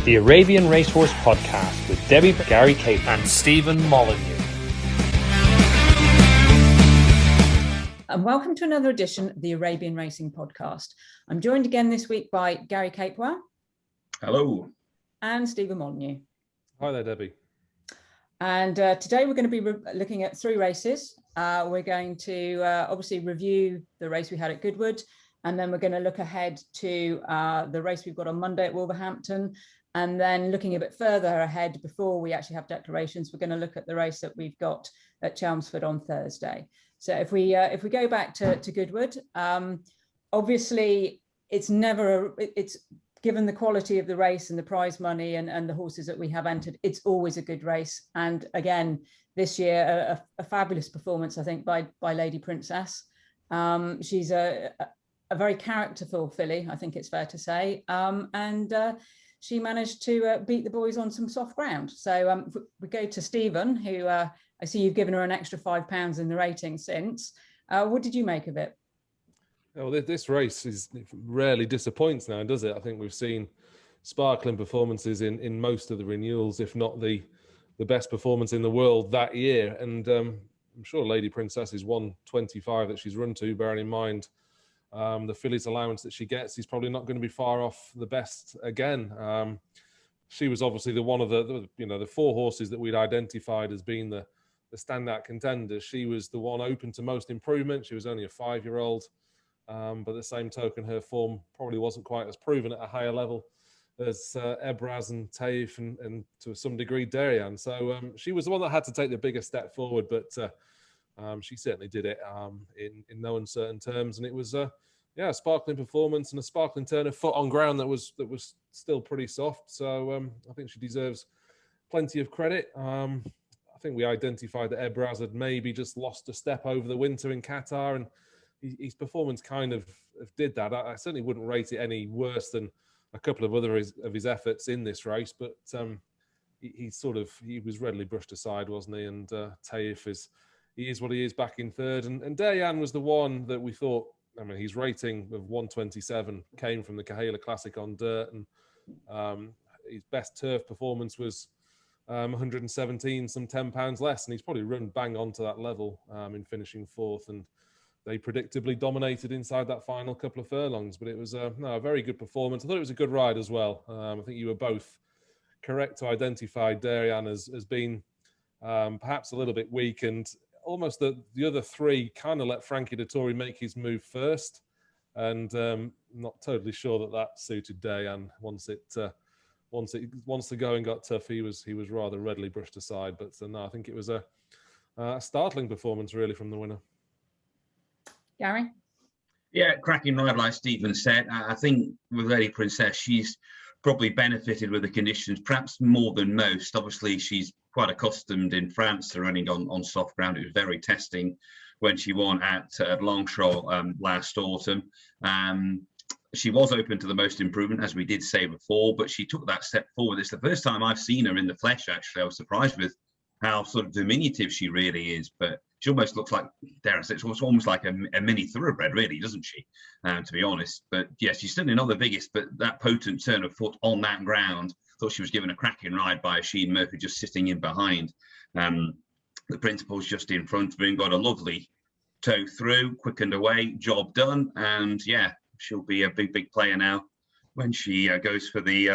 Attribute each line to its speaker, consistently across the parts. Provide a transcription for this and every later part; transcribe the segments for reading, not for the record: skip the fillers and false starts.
Speaker 1: the Arabian Racehorse Podcast with Debbie, Gary Cape and Stephen Molyneux.
Speaker 2: And welcome to another edition of the Arabian Racing Podcast. I'm joined again this week by Gary Capewell.
Speaker 3: Hello.
Speaker 2: And Stephen Molyneux.
Speaker 4: Hi there, Debbie.
Speaker 2: And today we're going to be looking at three races. We're going to obviously review the race we had at Goodwood, and then we're going to look ahead to the race we've got on Monday at Wolverhampton. And then looking a bit further ahead before we actually have declarations, we're going to look at the race that we've got at Chelmsford on Thursday. So if we go back to Goodwood, obviously it's given the quality of the race and the prize money and the horses that we have entered, it's always a good race. And again, this year, a fabulous performance, I think, by Lady Princess. She's a very characterful filly, I think it's fair to say. And she managed to beat the boys on some soft ground. So we go to Stephen, who I see you've given her an extra £5 in the rating since. What did you make of it?
Speaker 4: Well, this race rarely disappoints now, does it? I think we've seen sparkling performances in most of the renewals, if not the best performance in the world that year. And I'm sure Lady Princess is 125 that she's run to, bearing in mind the fillies allowance that she gets is probably not going to be far off the best again. She was obviously one of the four horses that we'd identified as being the standout contenders. She was the one open to most improvement. She was only a 5-year-old. But at the same token, her form probably wasn't quite as proven at a higher level as Ebraz and Taif and to some degree Darian. So she was the one that had to take the biggest step forward, but she certainly did it in no uncertain terms. And it was a sparkling performance and a sparkling turn of foot on ground that was still pretty soft. So I think she deserves plenty of credit. I think we identified that Ebraz had maybe just lost a step over the winter in Qatar, and his performance kind of did that. I certainly wouldn't rate it any worse than a couple of other of his efforts in this race, but he was readily brushed aside, wasn't he? And Taif is what he is back in third. And Dayan was the one that we thought, his rating of 127 came from the Kahela Classic on dirt, and his best turf performance was 117, some £10 less, and he's probably run bang on to that level in finishing fourth. And they predictably dominated inside that final couple of furlongs, but it was a very good performance. I thought it was a good ride as well. I think you were both correct to identify Darian as being perhaps a little bit weak, and almost the other three kind of let Frankie Dettori make his move first, and not totally sure that suited Darian once the going got tough. He was rather readily brushed aside, but I think it was a startling performance really from the winner.
Speaker 2: Gary?
Speaker 3: Yeah, cracking ride, like Stephen said. I think with Lady Princess, she's probably benefited with the conditions, perhaps more than most. Obviously, she's quite accustomed in France to running on soft ground. It was very testing when she won at Longchamp last autumn. She was open to the most improvement, as we did say before, but she took that step forward. It's the first time I've seen her in the flesh, actually. I was surprised with how sort of diminutive she really is, but she almost looks like, dare I say, it's almost like a mini thoroughbred, really, doesn't she? To be honest. But yeah, she's certainly not the biggest, but that potent turn of foot on that ground, thought she was given a cracking ride by Sheen Murphy just sitting in behind. The principal's just in front of him, got a lovely toe through, quickened away, job done. And yeah, she'll be a big player now when she goes for the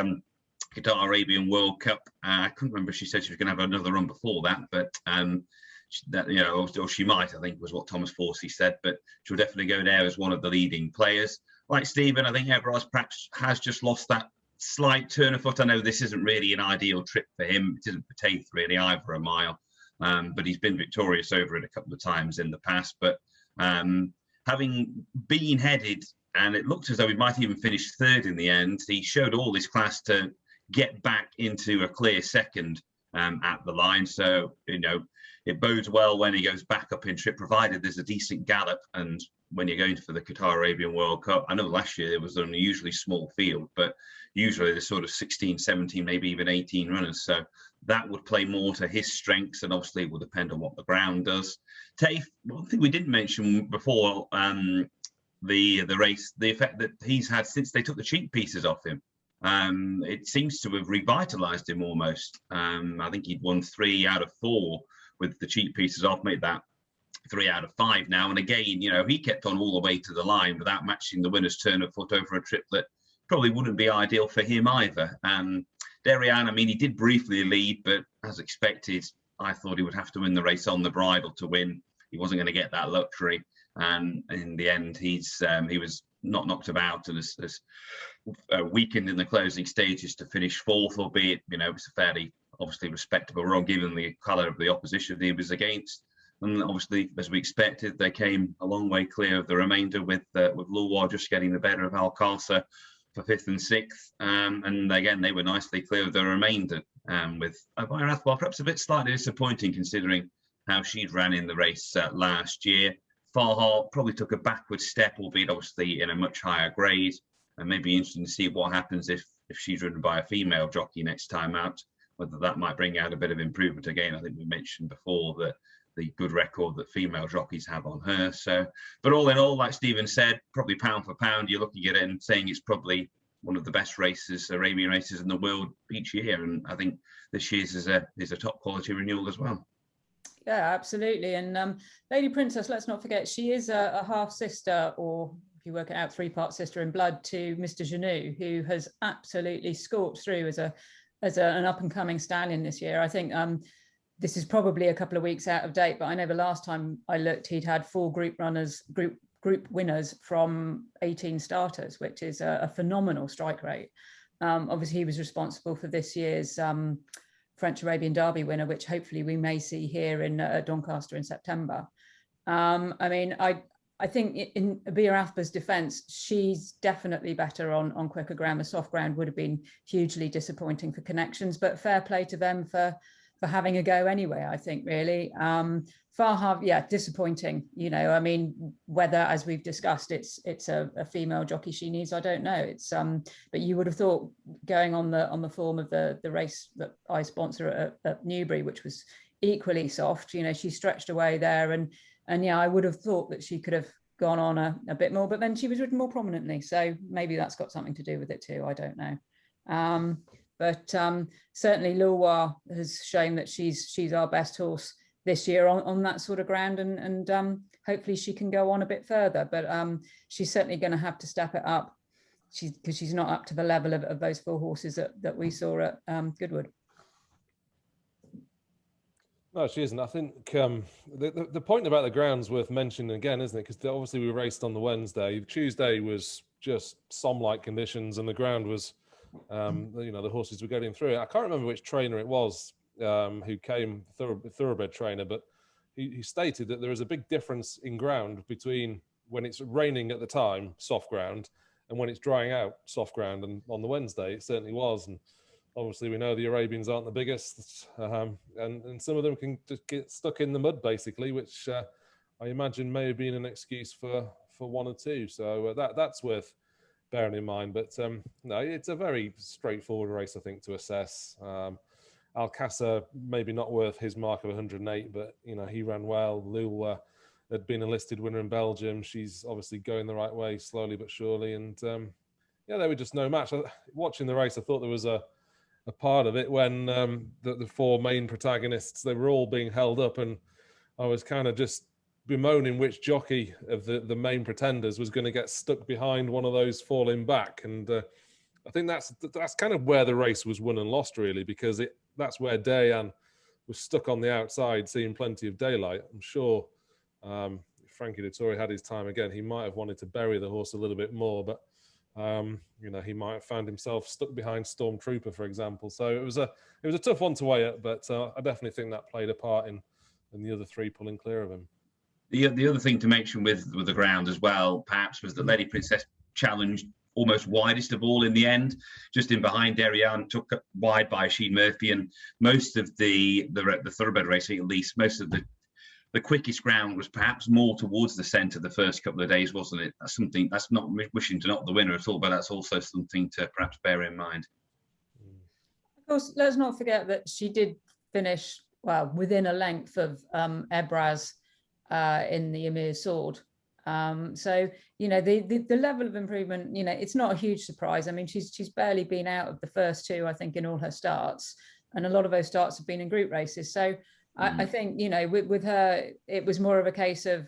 Speaker 3: Qatar Arabian World Cup. I couldn't remember if she said she was going to have another run before that, but or she might, I think was what Thomas Forsey said, but she'll definitely go there as one of the leading players. Like Stephen, I think Ebraz perhaps has just lost that slight turn of foot. I know this isn't really an ideal trip for him. It isn't for Taith really either, a mile, but he's been victorious over it a couple of times in the past. But having been headed, and it looked as though he might even finish third in the end, he showed all this class to get back into a clear second at the line. So, it bodes well when he goes back up in trip, provided there's a decent gallop. And when you're going for the Qatar Arabian World Cup, I know last year it was an unusually small field, but usually there's sort of 16, 17, maybe even 18 runners. So that would play more to his strengths, and obviously it will depend on what the ground does. Taif, one thing we didn't mention before the race, the effect that he's had since they took the cheek pieces off him. It seems to have revitalised him almost. I think he'd won 3 out of 4 with the cheap pieces off, made that 3 out of 5 now. And again, he kept on all the way to the line without matching the winner's turn of foot over a trip that probably wouldn't be ideal for him either. Derian, I mean, he did briefly lead, but as expected, I thought he would have to win the race on the bridle to win. He wasn't going to get that luxury. And in the end, he was not knocked about and as weakened in the closing stages to finish fourth, albeit, it's a fairly obviously respectable run given the colour of the opposition he was against. And obviously, as we expected, they came a long way clear of the remainder with Loire just getting the better of Alcázar for 5th and 6th. And again, they were nicely clear of the remainder with Elvira Athwal, perhaps a bit slightly disappointing considering how she'd ran in the race last year. Farha probably took a backward step, albeit obviously in a much higher grade. And maybe interesting to see what happens if she's ridden by a female jockey next time out, whether that might bring out a bit of improvement. Again, I think we mentioned before that the good record that female jockeys have on her. So, but all in all, like Stephen said, probably pound for pound, you're looking at it and saying it's probably one of the best Arabian races in the world each year. And I think this year's is a top quality renewal as well.
Speaker 2: Yeah, absolutely. And Lady Princess, let's not forget, she is a half sister, or if you work it out, 3-part sister in blood to Mr. Genoux, who has absolutely scorched through as an up and coming stallion this year. I think this is probably a couple of weeks out of date, but I know the last time I looked, he'd had 4 group winners from 18 starters, which is a phenomenal strike rate. Obviously, he was responsible for this year's French Arabian Derby winner, which hopefully we may see here in Doncaster in September. I mean, I think in Abir Athbar's defence, she's definitely better on quicker ground. The soft ground would have been hugely disappointing for Connections, but fair play to them for having a go anyway, I think, really. Farha, yeah, disappointing. I mean, whether, as we've discussed, it's a female jockey she needs, I don't know. It's but you would have thought, going on the form of the race that I sponsor at Newbury, which was equally soft, she stretched away there, and yeah, I would have thought that she could have gone on a bit more, but then she was ridden more prominently, so maybe that's got something to do with it too. I don't know. But certainly Loire has shown that she's our best horse this year on that sort of ground, and hopefully she can go on a bit further. But she's certainly going to have to step it up, because she's not up to the level of those 4 horses that we saw at Goodwood.
Speaker 4: No, she isn't. I think the point about the ground's worth mentioning again, isn't it? Because obviously we raced on the Wednesday. Tuesday was just Somme-like conditions, and the ground was, the horses were getting through it. I can't remember which trainer it was who came, thoroughbred trainer, but he stated that there is a big difference in ground between when it's raining at the time, soft ground, and when it's drying out, soft ground. And on the Wednesday, it certainly was. And obviously, we know the Arabians aren't the biggest, and some of them can just get stuck in the mud, basically, which I imagine may have been an excuse for 1 or 2. So that's worth bearing in mind. But no, it's a very straightforward race, I think, to assess. Alcázar maybe not worth his mark of 108, but he ran well. Lille had been a listed winner in Belgium. She's obviously going the right way, slowly but surely. And yeah, they were just no match. Watching the race, I thought there was a part of it when the 4 main protagonists, they were all being held up, and I was kind of just bemoaning which jockey of the main pretenders was going to get stuck behind one of those falling back. And I think that's kind of where the race was won and lost, really, because that's where Dayan was stuck on the outside, seeing plenty of daylight. I'm sure if Frankie Dettori had his time again, he might have wanted to bury the horse a little bit more, but he might have found himself stuck behind Stormtrooper, for example. So it was a tough one to weigh up, but I definitely think that played a part in the other 3 pulling clear of him.
Speaker 3: The other thing to mention with the ground as well, perhaps, was that Lady Princess challenged almost widest of all in the end, just in behind Derian, took wide by Sheen Murphy, and most of the thoroughbred racing, at least most of the quickest ground was perhaps more towards the centre the first couple of days, wasn't it? That's not wishing to knock the winner at all, but that's also something to perhaps bear in mind.
Speaker 2: Of course, let's not forget that she did finish within a length of Ebraz in the Emir Sword. So, the level of improvement, it's not a huge surprise. I mean, she's barely been out of the first two, I think, in all her starts. And a lot of those starts have been in group races. So I think, with her, it was more of a case of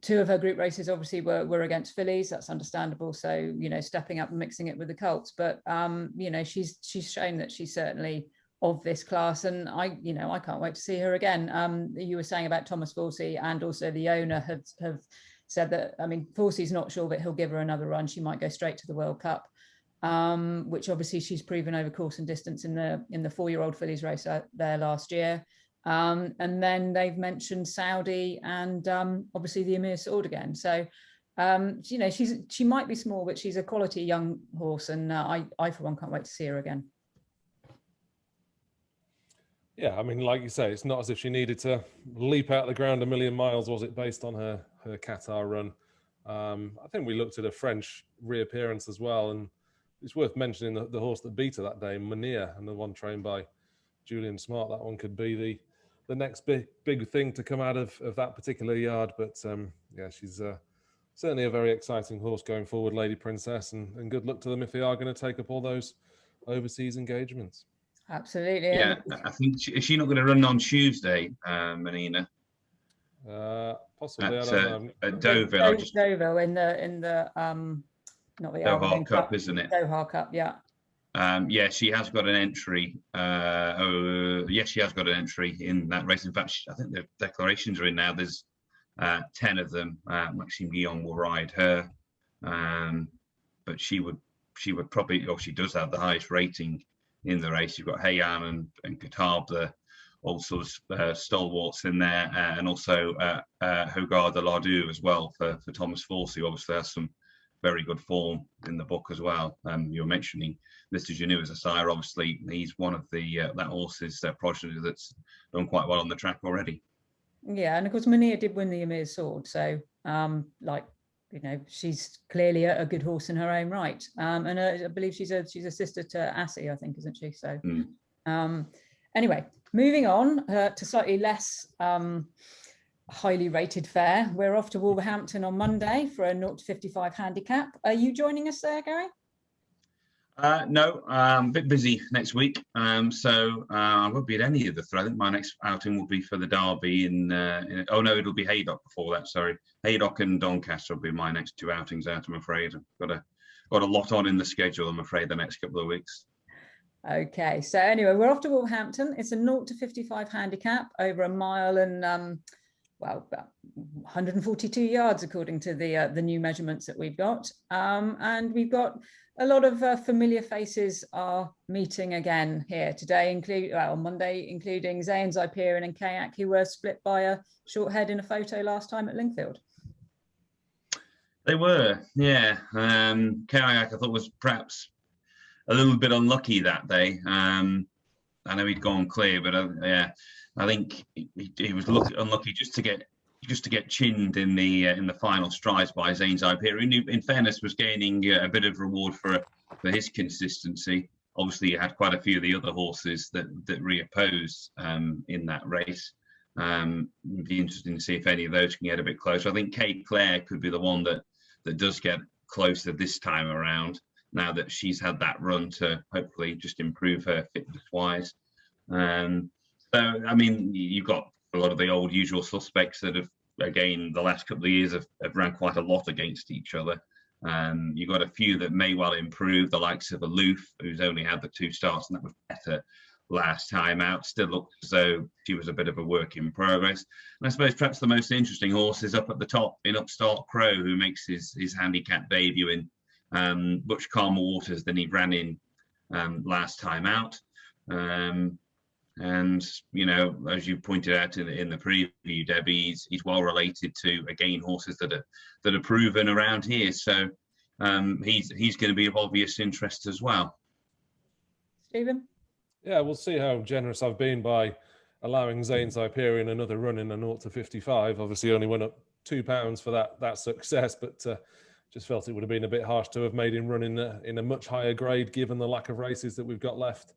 Speaker 2: two of her group races obviously were against fillies. That's understandable. So, stepping up and mixing it with the colts. But, she's shown that she's certainly of this class, and I can't wait to see her again. You were saying about Thomas Forsey, and also the owner have said that, I mean, Forsey's not sure that he'll give her another run. She might go straight to the World Cup, which obviously she's proven over course and distance in the 4-year-old fillies race there last year. And then they've mentioned Saudi and obviously the Emir Sword again. So she might be small, but she's a quality young horse, and I for one can't wait to see her again.
Speaker 4: Yeah, I mean, like you say, it's not as if she needed to leap out of the ground a million miles, was it, based on her Qatar run? I think we looked at a French reappearance as well, and it's worth mentioning the horse that beat her that day, Munir, and the one trained by Julian Smart. That one could be the next big thing to come out of that particular yard. But she's certainly a very exciting horse going forward, Lady Princess, and good luck to them if they are going to take up all those overseas engagements.
Speaker 2: Absolutely.
Speaker 3: Yeah, I think is she not going to run on Tuesday, Menina?
Speaker 4: Possibly.
Speaker 3: At Deauville.
Speaker 2: Deauville in the not the
Speaker 3: Doha Cup, isn't it?
Speaker 2: Doha Cup, yeah.
Speaker 3: She has got an entry. She has got an entry in that race. In fact, I think the declarations are in now. There's 10 of them. Maxime Guillon will ride her, but she would probably, or she does have the highest rating in the race. You've got Heian and Qatar, all sort of stalwarts in there, and also Hogarth de Lardou as well for Thomas Forsey, who obviously has some very good form in the book as well. You're mentioning Mr. Janu as a sire. Obviously, he's one of that horse's progeny that's done quite well on the track already.
Speaker 2: Yeah, and of course, Munir did win the Emir Sword, so she's clearly a good horse in her own right. And I believe she's a sister to Assie, I think, isn't she? So, anyway, moving on to slightly less highly rated fare. We're off to Wolverhampton on Monday for a 0 to 55 handicap. Are you joining us there, Gary?
Speaker 3: No, I'm a bit busy next week, so I won't be at any of the three. I think my next outing will be for the Derby it'll be Haydock before that. Sorry, Haydock and Doncaster will be my next two outings out. I'm afraid I've got a lot on in the schedule. I'm afraid the next couple of weeks.
Speaker 2: Okay, so anyway, we're off to Wolverhampton. It's a 0 to 55 handicap over a mile and about 142 yards according to the new measurements that we've got, and we've got a lot of familiar faces are meeting again here today, on Monday, including Zayn Zyperian and Kayak, who were split by a short head in a photo last time at Lingfield.
Speaker 3: They were, yeah. Kayak, I thought, was perhaps a little bit unlucky that day. I know he'd gone clear, but I think he was unlucky just to get chinned in the final strides by Zayn Zyperian, who, in fairness, was gaining a bit of reward for his consistency. Obviously, he had quite a few of the other horses that reopposed in that race. It'd be interesting to see if any of those can get a bit closer. I think Kate Clare could be the one that does get closer this time around, now that she's had that run to hopefully just improve her fitness-wise. So, I mean, you've got a lot of the old usual suspects that have, again, the last couple of years have ran quite a lot against each other. You've got a few that may well improve, the likes of Aloof, who's only had the 2 starts, and that was better last time out. Still looked as though she was a bit of a work in progress. And I suppose perhaps the most interesting horse is up at the top in Upstart Crow, who makes his handicap debut in much calmer waters than he ran in last time out. And, as you pointed out in the preview, Debbie, he's well related to, again, horses that are proven around here. So he's going to be of obvious interest as well. Stephen?
Speaker 4: Yeah, we'll see how generous I've been by allowing Zayn Zyperian another run in a 0 to 55. Obviously, only went up £2 for that success, but just felt it would have been a bit harsh to have made him run in a much higher grade, given the lack of races that we've got left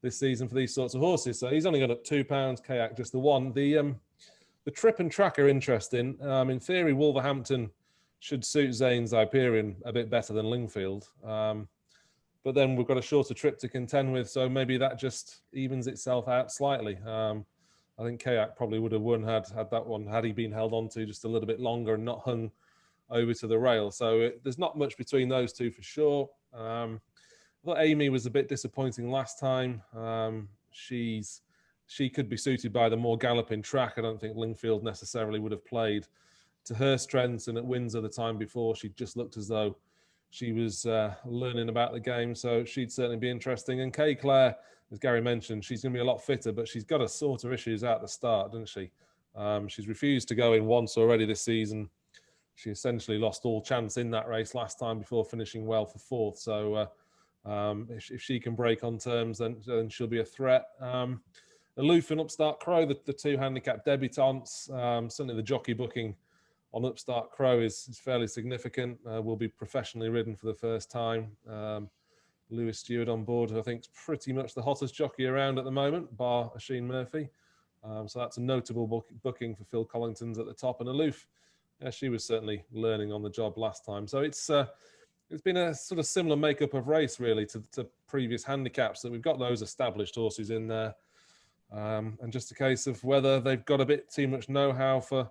Speaker 4: this season for these sorts of horses. So he's only gone up £2. Kayak just the one. The The trip and track are interesting. In theory, Wolverhampton should suit Zane's Hyperion a bit better than Lingfield. But then we've got a shorter trip to contend with, so maybe that just evens itself out slightly. I think Kayak probably would have won had that one, had he been held on to just a little bit longer and not hung over to the rail. So there's not much between those two for sure. I thought Amy was a bit disappointing last time. She could be suited by the more galloping track. I don't think Lingfield necessarily would have played to her strengths, and at Windsor the time before, she just looked as though she was learning about the game, so she'd certainly be interesting. And Kay Clare, as Gary mentioned, she's going to be a lot fitter, but she's got a sort of issues at the start, doesn't she? She's refused to go in once already this season. She essentially lost all chance in that race last time before finishing well for fourth. So if she can break on terms, then she'll be a threat. Aloof and Upstart Crow, the two handicap debutantes, certainly the jockey booking on Upstart Crow is fairly significant. Will be professionally ridden for the first time. Lewis Stewart on board, who I think is pretty much the hottest jockey around at the moment, bar Oisin Murphy. So that's a notable booking for Phil Collington's at the top. And Aloof, she was certainly learning on the job last time. So it's been a sort of similar makeup of race really to previous handicaps, that we've got those established horses in there. And just a case of whether they've got a bit too much know-how for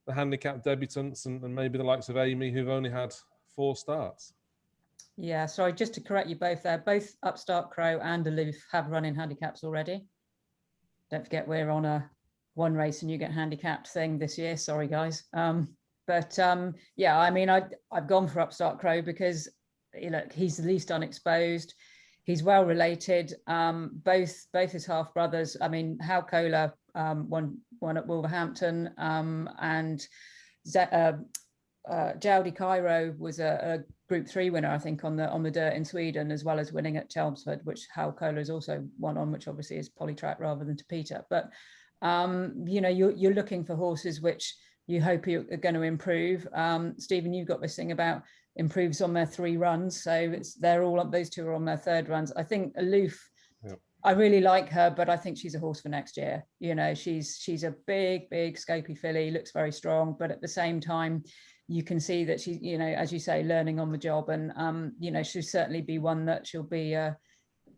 Speaker 4: the handicap debutants and maybe the likes of Amy, who've only had 4 starts.
Speaker 2: Yeah, sorry, just to correct you both there, both Upstart Crow and Aloof have run in handicaps already. Don't forget we're on a one race and you get handicapped thing this year. Sorry, guys. Yeah, I mean, I've gone for Upstart Crow because he's the least unexposed. He's well related. Both his half brothers. I mean, Hal Kohler won at Wolverhampton, and Jowdy Cairo was a Group 3 winner, I think, on the dirt in Sweden, as well as winning at Chelmsford, which Hal Kohler has also won on, which obviously is polytrack rather than to Peter. But you're looking for horses which you hope are going to improve. Stephen, you've got this thing about improves on their 3 runs, so those two are on their 3rd runs. I think Aloof, yep. I really like her, but I think she's a horse for next year. She's a big scopy filly, looks very strong, but at the same time you can see that she's, as you say, learning on the job, and she'll certainly be one that she'll be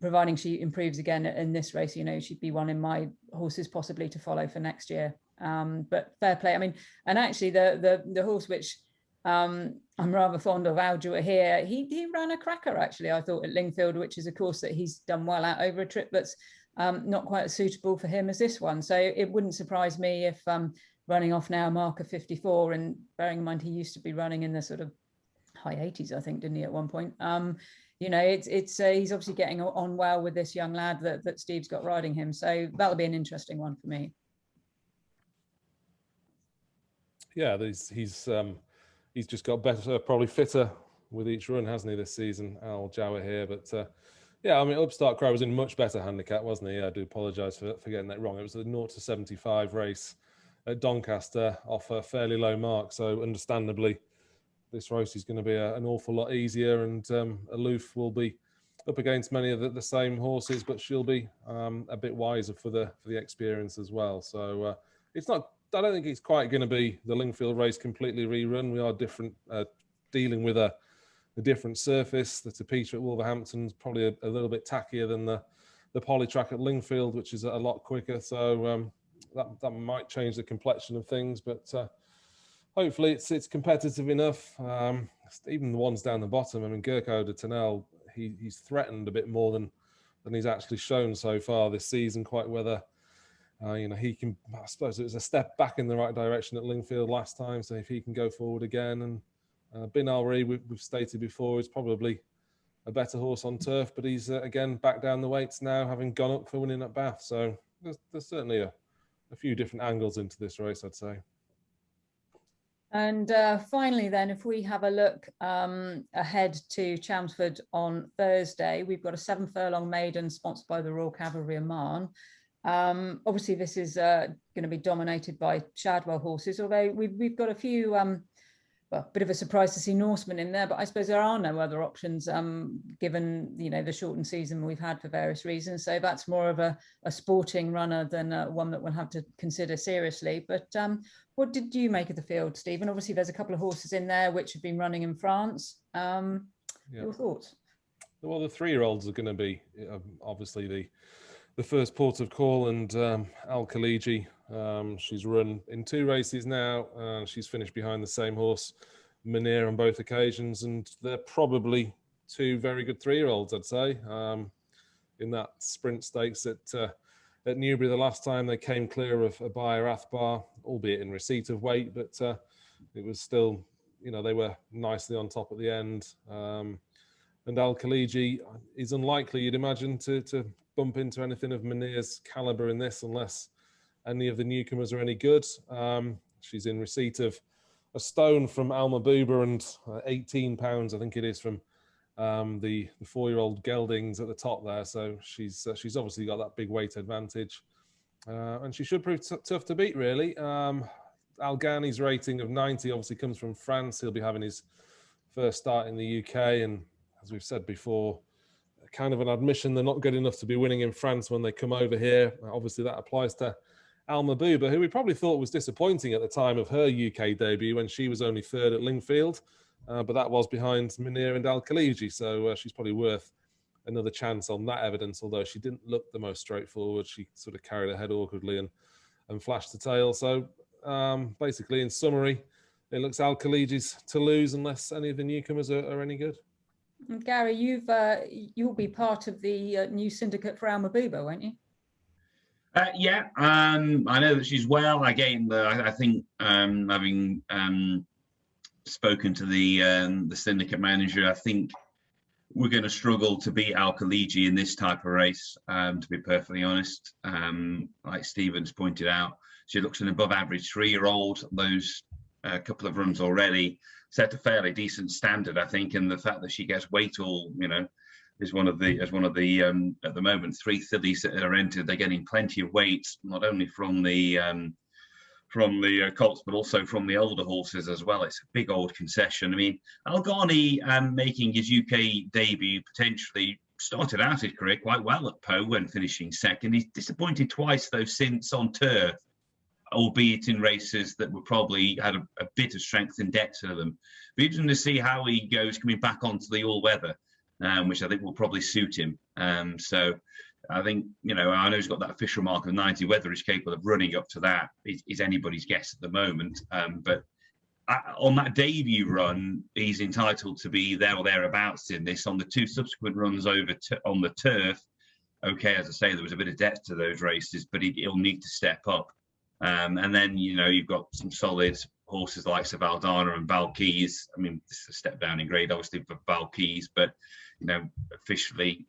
Speaker 2: providing she improves again in this race, she'd be one in my horses possibly to follow for next year. But fair play. I mean, and actually the horse which I'm rather fond of, Aldua here, he ran a cracker actually, I thought, at Lingfield, which is a course that he's done well at over a trip that's not quite as suitable for him as this one. So it wouldn't surprise me if running off now marker 54, and bearing in mind he used to be running in the sort of high 80s, I think, didn't he, at one point? It's he's obviously getting on well with this young lad that Steve's got riding him. So that'll be an interesting one for me.
Speaker 4: Yeah, he's just got better, probably fitter with each run, hasn't he, this season, Al Jawa here. But yeah, I mean, Upstart Crow was in much better handicap, wasn't he? I do apologise for getting that wrong. It was a 0-75 race at Doncaster off a fairly low mark. So understandably, this race is going to be an awful lot easier, and Aloof will be up against many of the same horses, but she'll be a bit wiser for the experience as well. So it's not. I don't think it's quite going to be the Lingfield race completely rerun. We are dealing with a different surface. The Peter at Wolverhampton's probably a little bit tackier than the polytrack at Lingfield, which is a lot quicker. So that might change the complexion of things, but hopefully it's competitive enough. Even the ones down the bottom. I mean, Gurko de Tunnel, he's threatened a bit more than he's actually shown so far this season. Quite whether. He can, I suppose it was a step back in the right direction at Lingfield last time. So if he can go forward again, and Bin Al-Ri, we've stated before, is probably a better horse on turf, but he's again back down the weights now, having gone up for winning at Bath. So there's certainly a few different angles into this race, I'd say.
Speaker 2: And finally, then, if we have a look ahead to Chelmsford on Thursday, we've got a 7 furlong maiden sponsored by the Royal Cavalry of Marne. Obviously, this is going to be dominated by Shadwell horses, although we've got a few, well, bit of a surprise to see Norseman in there, but I suppose there are no other options given, you know, the shortened season we've had for various reasons. So that's more of a sporting runner than one that we'll have to consider seriously. But what did you make of the field, Stephen? Obviously, there's a couple of horses in there which have been running in France. Your thoughts?
Speaker 4: Well, the 3-year-olds are going to be obviously the first port of call, and Al Khaliji. She's run in 2 races now. She's finished behind the same horse, Munir, on both occasions, and they're probably 2 very good 3-year-olds, I'd say. In that sprint stakes at Newbury the last time, they came clear of a Bayer Athbar, albeit in receipt of weight, but it was still, you know, they were nicely on top at the end. And Al Khaliji is unlikely, you'd imagine, to bump into anything of Munir's calibre in this, unless any of the newcomers are any good. She's in receipt of a stone from Alma Buba and £18, I think it is, from the 4-year-old Geldings at the top there. So she's obviously got that big weight advantage, and she should prove tough to beat, really. Algani's rating of 90 obviously comes from France. He'll be having his first start in the UK, and as we've said before, kind of an admission they're not good enough to be winning in France when they come over here. Obviously, that applies to Alma Buba, who we probably thought was disappointing at the time of her UK debut when she was only 3rd at Lingfield, but that was behind Munir and Al Khaliji, so she's probably worth another chance on that evidence, although she didn't look the most straightforward. She sort of carried her head awkwardly and flashed the tail. So basically, in summary, it looks Al Khaliji's to lose unless any of the newcomers are any good.
Speaker 2: Gary, you'll be part of the new syndicate for Alma Buba, won't you?
Speaker 3: Yeah, I know that she's well. Again, I think having spoken to the syndicate manager, I think we're going to struggle to beat Al Khaliji in this type of race. To be perfectly honest, like Stephen's pointed out, she looks an above-average 3-year-old. Those couple of runs already set a fairly decent standard, I think, and the fact that she gets weight all, you know, is one of the at the moment 3 fillies that are entered. They're getting plenty of weight, not only from the colts, but also from the older horses as well. It's a big old concession. I mean, Algani making his UK debut potentially started out his career quite well at Pau when finishing 2nd. He's disappointed twice though since on turf, albeit in races that were probably had a bit of strength and depth to them. Be interesting to see how he goes coming back onto the all-weather, which I think will probably suit him. So I think, you know, I know he's got that official mark of 90. Whether he's capable of running up to that is anybody's guess at the moment. But on that debut run, he's entitled to be there or thereabouts in this. On the 2 subsequent runs over on the turf, okay, as I say, there was a bit of depth to those races, but he'll need to step up. And then, you know, you've got some solid horses like Savaldana and Balkis. I mean, this is a step down in grade, obviously, for Balkis, but, you know, officially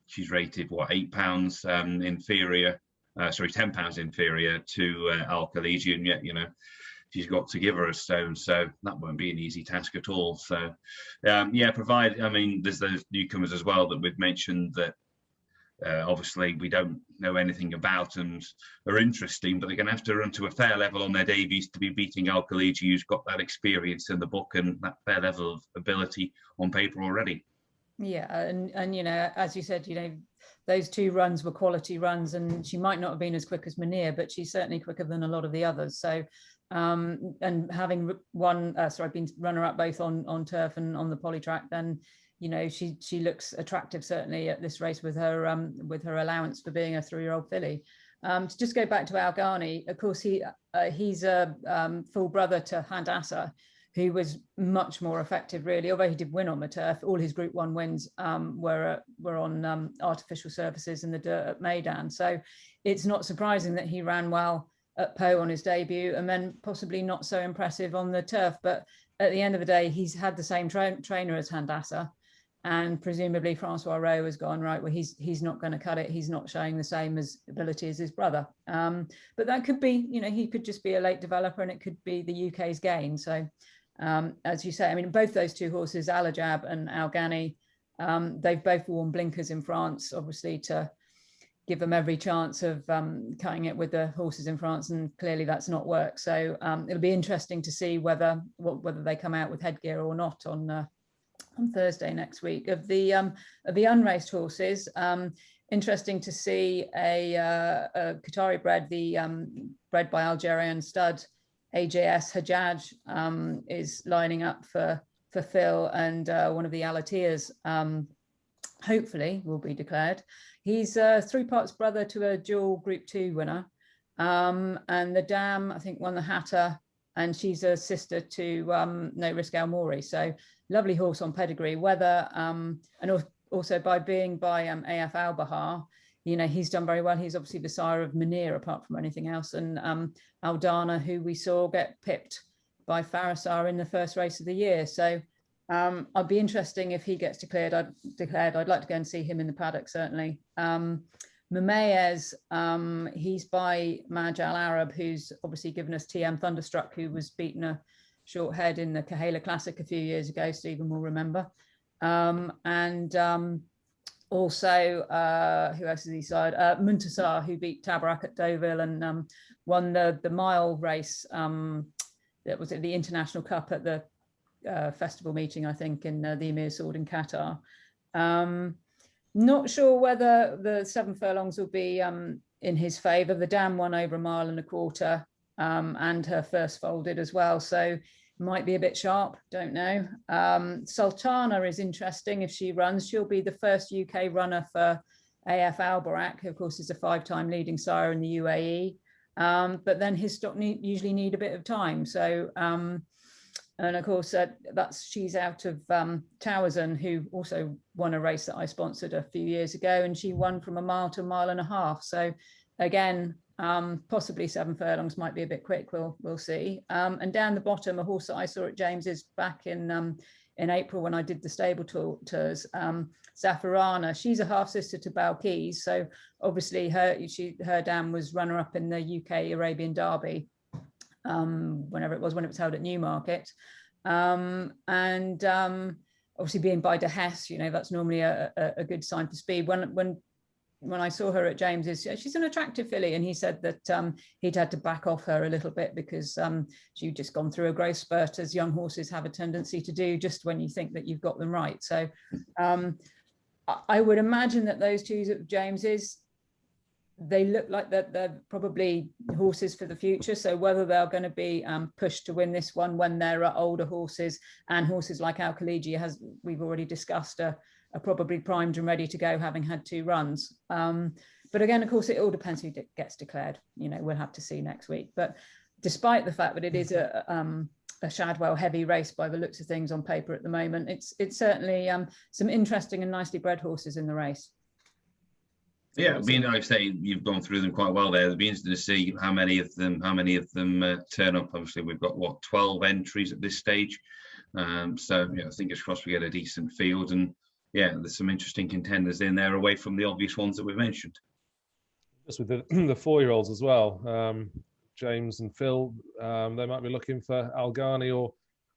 Speaker 3: she's rated, what, £8 inferior, £10 inferior to Al Khaliji, and yet, you know, she's got to give her a stone, so that won't be an easy task at all. So, yeah, I mean, there's those newcomers as well that we've mentioned that obviously we don't know anything about and are interesting, but they're going to have to run to a fair level on their debuts to be beating Al Khaliji, who's got that experience in the book and that fair level of ability on paper already.
Speaker 2: Yeah, and you know, as you said, you know, those 2 runs were quality runs, and she might not have been as quick as Munir, but she's certainly quicker than a lot of the others. So, and having been runner-up both on turf and on the poly track, then, you know, she looks attractive certainly at this race with her allowance for being a 3-year-old filly. To just go back to Algani, of course, he's a full brother to Handassa, who was much more effective, really. Although he did win on the turf, all his Group 1 wins were on artificial surfaces in the dirt at Meydan. So it's not surprising that he ran well at Pau on his debut, and then possibly not so impressive on the turf. But at the end of the day, he's had the same trainer as Handassa, and presumably Francois Rowe has gone, right, well, he's not going to cut it. He's not showing the same ability as his brother. But that could be, you know, he could just be a late developer, and it could be the UK's gain. So as you say, I mean, both those 2 horses, Alajab and Algani, they've both worn blinkers in France, obviously to give them every chance of cutting it with the horses in France, and clearly that's not worked. So it'll be interesting to see whether they come out with headgear or not on Thursday next week. Of the unraced horses, interesting to see a Qatari bred, bred by Algerian stud AJS Hajjaj, is lining up for Phil, and one of the Alatias hopefully will be declared. He's 3 parts brother to a dual Group 2 winner, and the dam I think won the Hatter, and she's a sister to No Risk Al Mori. So lovely horse on pedigree. Whether and also by being by AF Al Bahar, he's done very well. He's obviously the sire of Munir, apart from anything else, and Aldana, who we saw get pipped by Farisar in the first race of the year. So I'd be interesting if he gets declared. I'd like to go and see him in the paddock, certainly. Mamayez, he's by Maj Al Arab, who's obviously given us TM Thunderstruck, who was beaten a short head in the Kahela Classic a few years ago. Stephen will remember. Also, who else is he side? Muntasar, who beat Tabarak at Deauville and won the mile race. That was at the International Cup at the festival meeting, I think, in the Emir Sword in Qatar. Not sure whether the 7 furlongs will be in his favour. The dam won over 1.25 miles, and her first folded as well, so might be a bit sharp, don't know. Sultana is interesting. If she runs, she'll be the first UK runner for AF Albarak, who of course is a 5-time leading sire in the UAE, but then his stock usually need a bit of time. So and of course she's out of Towazin, who also won a race that I sponsored a few years ago, and she won from 1 mile to 1.5 miles. So again, possibly 7 furlongs might be a bit quick. We'll see. And down the bottom, a horse that I saw at James's back in April when I did the stable tours, Zafarana. She's a half sister to Balkis, so obviously her dam was runner up in the UK Arabian Derby, when it was held at Newmarket, and obviously being by De Hesse, that's normally a good sign for speed. When I saw her at James's, she's an attractive filly, and he said that he'd had to back off her a little bit because she'd just gone through a growth spurt, as young horses have a tendency to do just when you think that you've got them right. So I would imagine that those two at James's, they look like they're probably horses for the future. So whether they're going to be pushed to win this one when there are older horses, and horses like Al Khaliji, we've already discussed, are probably primed and ready to go, having had 2 runs. But again, of course, it all depends who gets declared. We'll have to see next week. But despite the fact that it is a Shadwell heavy race by the looks of things on paper at the moment, it's certainly some interesting and nicely bred horses in the race.
Speaker 3: Yeah, like I say, you've gone through them quite well there. It'll be interesting to see how many of them turn up. Obviously, we've got 12 entries at this stage. So fingers crossed we get a decent field, and there's some interesting contenders in there away from the obvious ones that we've mentioned.
Speaker 4: Just with the 4-year-olds as well, James and Phil, they might be looking for Algani or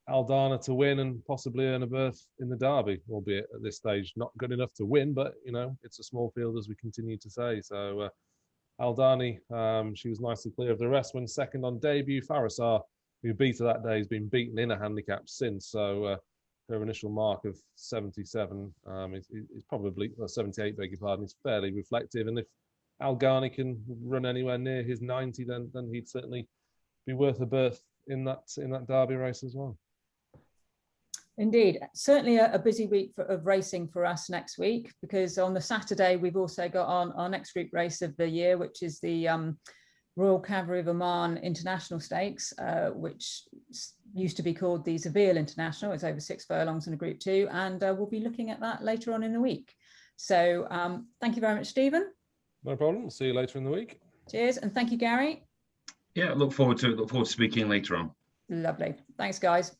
Speaker 4: Aldana to win and possibly earn a berth in the Derby, albeit at this stage not good enough to win, but it's a small field, as we continue to say. So Aldani, she was nicely clear of the rest when second on debut. Farisar, who beat her that day, has been beaten in a handicap since. So her initial mark of 77 is probably 78, beg your pardon, is fairly reflective. And if Algani can run anywhere near his 90, then he'd certainly be worth a berth in that Derby race as well.
Speaker 2: Indeed, certainly a busy week of racing for us next week, because on the Saturday we've also got our next group race of the year, which is the Royal Cavalry of Oman International Stakes, which used to be called the Seville International. It's over 6 furlongs in a Group 2, and we'll be looking at that later on in the week. So thank you very much, Stephen.
Speaker 4: No problem. See you later in the week.
Speaker 2: Cheers, and thank you, Gary.
Speaker 3: Yeah, look forward to speaking later on.
Speaker 2: Lovely. Thanks, guys.